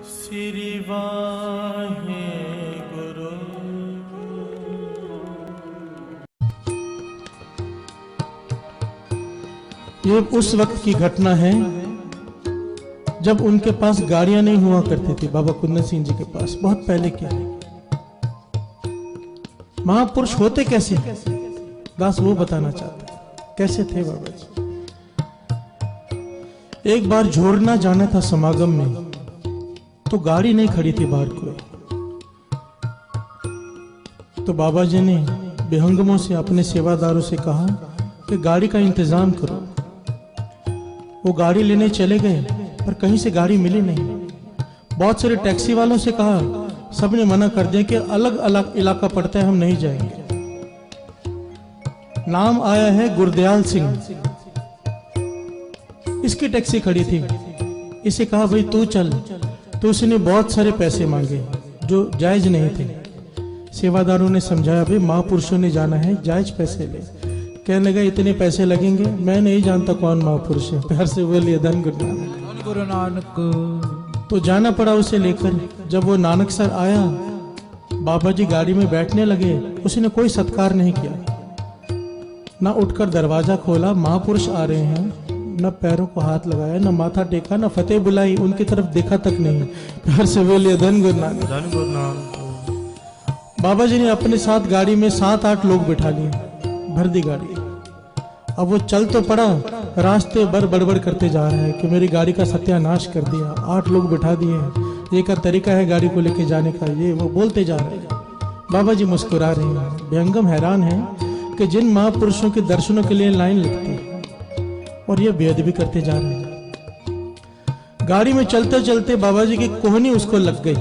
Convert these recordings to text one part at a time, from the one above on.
श्री वाहे गुरु। ये उस वक्त की घटना है जब उनके पास गाड़ियां नहीं हुआ करती थी। बाबा कुंदन सिंह जी के पास बहुत पहले की। महापुरुष होते कैसे दास वो बताना चाहते कैसे थे बाबा जी। एक बार झोरना जाना था समागम में, तो गाड़ी नहीं खड़ी थी बाहर कोई। तो बाबा जी ने बेहंगमों से अपने सेवादारों से कहा कि गाड़ी का इंतजाम करो। वो गाड़ी लेने चले गए पर कहीं से गाड़ी मिली नहीं। बहुत सारे टैक्सी वालों से कहा, सबने मना कर दिया कि अलग अलग इलाका पड़ता है, हम नहीं जाएंगे। नाम आया है गुरदयाल सिंह, इसकी टैक्सी खड़ी थी। इसे कहा भाई तू चल, तो उसने बहुत सारे पैसे मांगे जो जायज नहीं थे। सेवादारों ने समझाया भाई महापुरुषों ने जाना है, जायज पैसे ले। कहने लगा इतने पैसे लगेंगे, मैं नहीं जानता कौन महापुरुष है। प्यार से बोलिए धन गुरु नानक। तो जाना पड़ा उसे लेकर। जब वो नानक सर आया, बाबा जी गाड़ी में बैठने लगे, उसने कोई सत्कार नहीं किया, ना उठकर दरवाजा खोला। महापुरुष आ रहे हैं, न पैरों को हाथ लगाया, न माथा टेका, न फतेह बुलाई, उनकी तरफ देखा तक नहीं। प्यार से बोलिए धन गुरु नानक। बाबा जी ने अपने साथ गाड़ी में 7-8 लोग बिठा लिए, भर दी गाड़ी। अब वो चल तो पड़ा, रास्ते भर बड़बड़ करते जा रहा है कि मेरी गाड़ी का सत्यानाश कर दिया, 8 लोग बिठा दिए, ये का तरीका है गाड़ी को लेके जाने का, ये वो बोलते जा रहे हैं। बाबा जी मुस्कुरा रहे हैं। बेहंगम हैरान है कि जिन महापुरुषों के दर्शनों के लिए लाइन लगती है और ये बेअदबी करते जा रहे हैं। गाड़ी में चलते चलते बाबा जी की कोहनी उसको लग गई,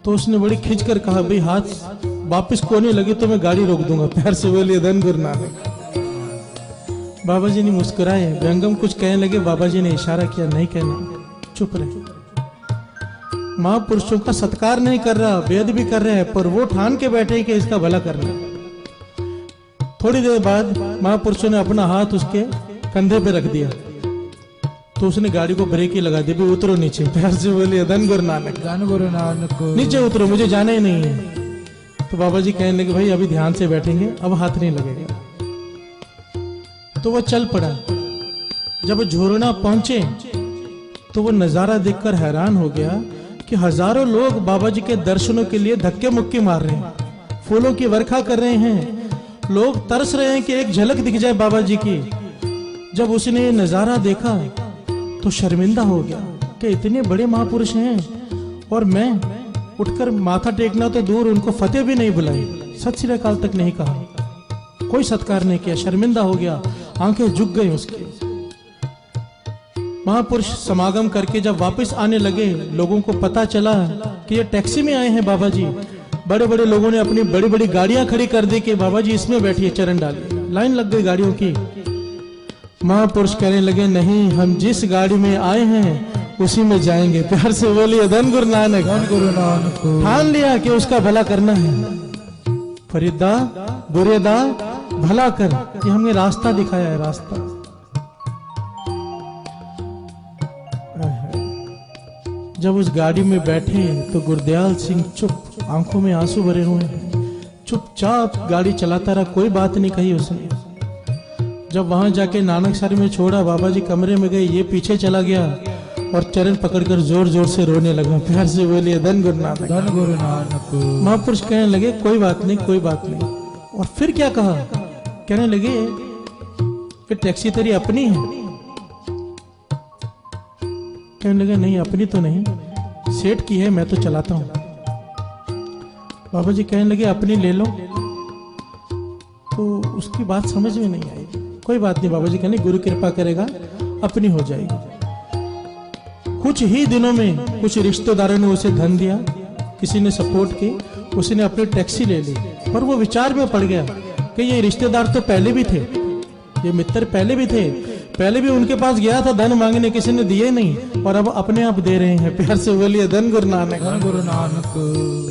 तो उसने बड़ी खिंच कर कहा भाई हाथ वापिस कोहनी लगी तो मैं गाड़ी रोक दूंगा। प्यार से बोलिए धन गुरु नानक। बाबा जी ने मुस्कुराए। बेहंगम कुछ कहने लगे, बाबा जी ने इशारा किया नहीं कहना, चुप रहे। महापुरुषों का सत्कार नहीं कर रहा, बेअदबी कर रहे हैं, पर वो ठान के बैठे कि इसका भला करना। थोड़ी देर बाद महापुरुषों ने अपना हाथ उसके कंधे पे रख दिया, तो उसने गाड़ी को ब्रेक ही लगा दी, भी उतरो नीचे। प्यार से बोलिए धन गुरु नानक। धन गुरु नानक। नीचे उतरो, मुझे जाना ही नहीं है। तो बाबा जी कहने लगे भाई अभी ध्यान से बैठेंगे, अब हाथ नहीं लगेगा। तो वो चल पड़ा। जब झोरना पहुंचे तो वो नजारा देखकर हैरान हो गया कि हजारों लोग बाबा जी के दर्शनों के लिए धक्के मुक्के मार रहे हैं, फूलों की वर्षा कर रहे हैं। लोग तरस रहे हैं कि एक झलक दिख जाए बाबा जी की। जब उसने ये नजारा देखा तो शर्मिंदा हो गया कि इतने बड़े महापुरुष हैं और मैं उठकर माथा टेकना तो दूर, उनको फतेह भी नहीं बुलाई, सत श्री अकाल तक नहीं कहा, कोई सत्कार नहीं किया। शर्मिंदा हो गया, आंखें झुक गई उसकी। महापुरुष समागम करके जब वापस आने लगे, लोगों को पता चला कि ये टैक्सी में आए हैं बाबा जी। बड़े बड़े लोगों ने अपनी बड़ी बड़ी गाड़ियां खड़ी कर दी कि बाबा जी इसमें बैठिए, चरण डालिए। लाइन लग गई गाड़ियों की। महापुरुष कहने लगे नहीं, हम जिस गाड़ी में आए हैं उसी में जाएंगे। प्यार से बोलिए धन गुरु नानक। धन गुरु नानक। ठान लिया कि उसका भला करना है। फरीदा बुरेदा भला कर, ये हमने रास्ता दिखाया है, रास्ता। जब उस गाड़ी में बैठे तो गुरदयाल सिंह चुप, आंखों में आंसू भरे हुए हैं, चुपचाप गाड़ी चलाता रहा, कोई बात नहीं कही उसने। जब वहां जाके नानक सर में छोड़ा, बाबा जी कमरे में गए, ये पीछे चला गया और चरण पकड़कर जोर जोर से रोने लगा। प्यार से बोलिए धन गुरु नानक। धन गुरु नानक। महापुरुष कहने लगे कोई बात नहीं, कोई बात नहीं। और फिर क्या कहा, कहने लगे कि टैक्सी तेरी अपनी है। कहने लगे नहीं अपनी तो नहीं, सेठ की है, मैं तो चलाता हूं। बाबा जी कहने लगे अपनी ले लो। तो उसकी बात समझ में नहीं आई। कोई बात नहीं बाबा जी कहने, गुरु कृपा करेगा अपनी हो जाएगी। कुछ ही दिनों में कुछ रिश्तेदारों ने उसे धन दिया, किसी ने सपोर्ट की, उसने अपनी टैक्सी ले ली। पर वो विचार में पड़ गया कि ये रिश्तेदार तो पहले भी थे, ये मित्र पहले भी थे, पहले भी उनके पास गया था धन मांगने, किसी ने दिए नहीं, और अब अपने आप दे रहे हैं। प्यार से बोलिए धन गुरु नानक। धन गुरु नानक।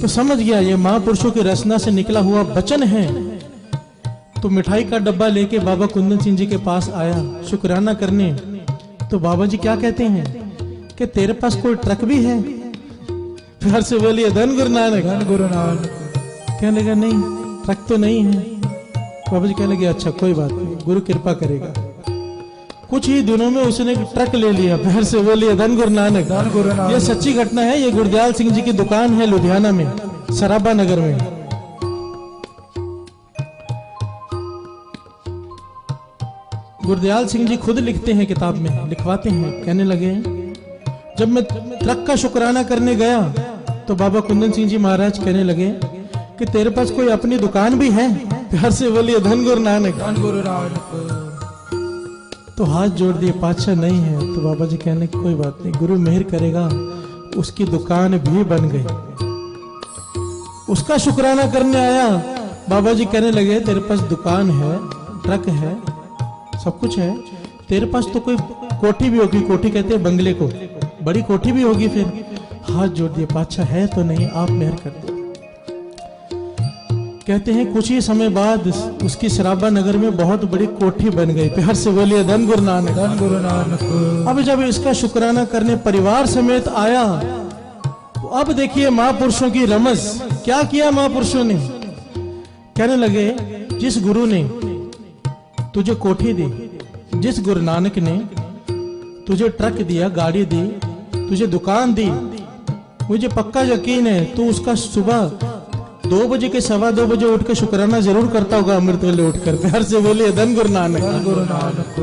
तो समझ गया ये महापुरुषों की रचना से निकला हुआ वचन है। तो मिठाई का डब्बा लेके बाबा कुंदन सिंह जी के पास आया शुक्राना करने। तो बाबा जी क्या कहते हैं, कि तेरे पास कोई ट्रक भी है? प्यार से बोलिए धन गुरु नानक। धन गुरु नानक। कहने लगा नहीं, ट्रक तो नहीं है। बाबा जी कहने लगे अच्छा कोई बात नहीं, गुरु कृपा करेगा। कुछ ही दिनों में उसने एक ट्रक ले लिया। प्यार से बोलिए धन गुरु नानक। धन गुरु नानक। ये सच्ची घटना है। ये गुरदयाल सिंह जी की दुकान है लुधियाना में, सराबा नगर में। गुरदयाल सिंह जी खुद लिखते हैं, किताब में लिखवाते हैं। कहने लगे जब मैं ट्रक का शुक्राना करने गया तो बाबा कुंदन सिंह जी महाराज कहने लगे कि तेरे पास कोई अपनी दुकान भी है? प्यार से बोलिए धन गुरु नानक। धन गुरु नानक। तो हाथ जोड़ दिए, पातशाह नहीं है। तो बाबा जी कहने की कोई बात नहीं, गुरु मेहर करेगा। उसकी दुकान भी बन गई। उसका शुक्राना करने आया, बाबा जी कहने लगे तेरे पास दुकान है, ट्रक है, सब कुछ है, तेरे पास तो कोई कोठी भी होगी। कोठी कहते हैं बंगले को, बड़ी कोठी भी होगी। फिर हाथ जोड़ दिए, पातशाह है तो नहीं, आप मेहर कर दो। कहते हैं कुछ ही समय बाद उसकी सराबा नगर में बहुत बड़ी कोठी बन गई। प्यार से बोलिए धन गुरु नानक। धन गुरु नानक। अब जब इसका शुक्राना करने परिवार समेत आया, तो अब देखिए महापुरुषों की रमज। क्या किया महापुरुषों ने? कहने लगे जिस गुरु ने तुझे कोठी दी, जिस गुरु नानक ने तुझे ट्रक दिया, गाड़ी दी, तुझे दुकान दी, मुझे पक्का यकीन है तू उसका सुबह 2 बजे के 2:15 बजे उठ के शुक्राना जरूर करता होगा, अमृत वेले उठकर। प्यार से बोलिए धन गुरु नानक। धन गुरु नानक।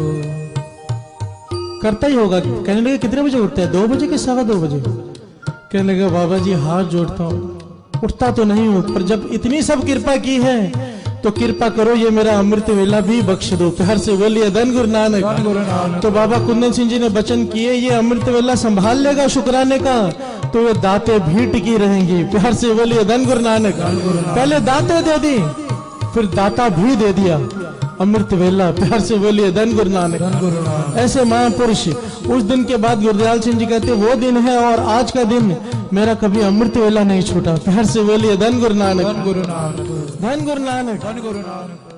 करता ही होगा। कहने लगे कितने बजे उठते हैं? 2 बजे के 2:15 बजे। कहने लगे बाबा जी हाथ जोड़ता हूँ, उठता तो नहीं हूँ, पर जब इतनी सब कृपा की है तो कृपा करो ये मेरा अमृत वेला भी बख्श दो। प्यार से बोलिए धन गुरु नानक। धन गुरु नानक। तो बाबा कुंदन सिंह जी ने वचन किए ये अमृत वेला संभाल लेगा शुक्राने का, तो ये दाते भी टिकी रहेंगी। प्यार से बोलिए धन गुरु नानक। पहले दाते दे दी, फिर दाता भी दे दिया अमृत वेला। प्यार से बोलिए धन गुरु नानक। धन गुरु नानक। ऐसे महापुरुष। उस दिन के बाद गुरदयाल सिंह जी कहते वो दिन है और आज का दिन मेरा कभी अमृत वेला नहीं छूटा। प्यार से बोलिए धन गुरु नानक। धन गुरु नानक। धन गुरु नानक। धन गुरु नानक।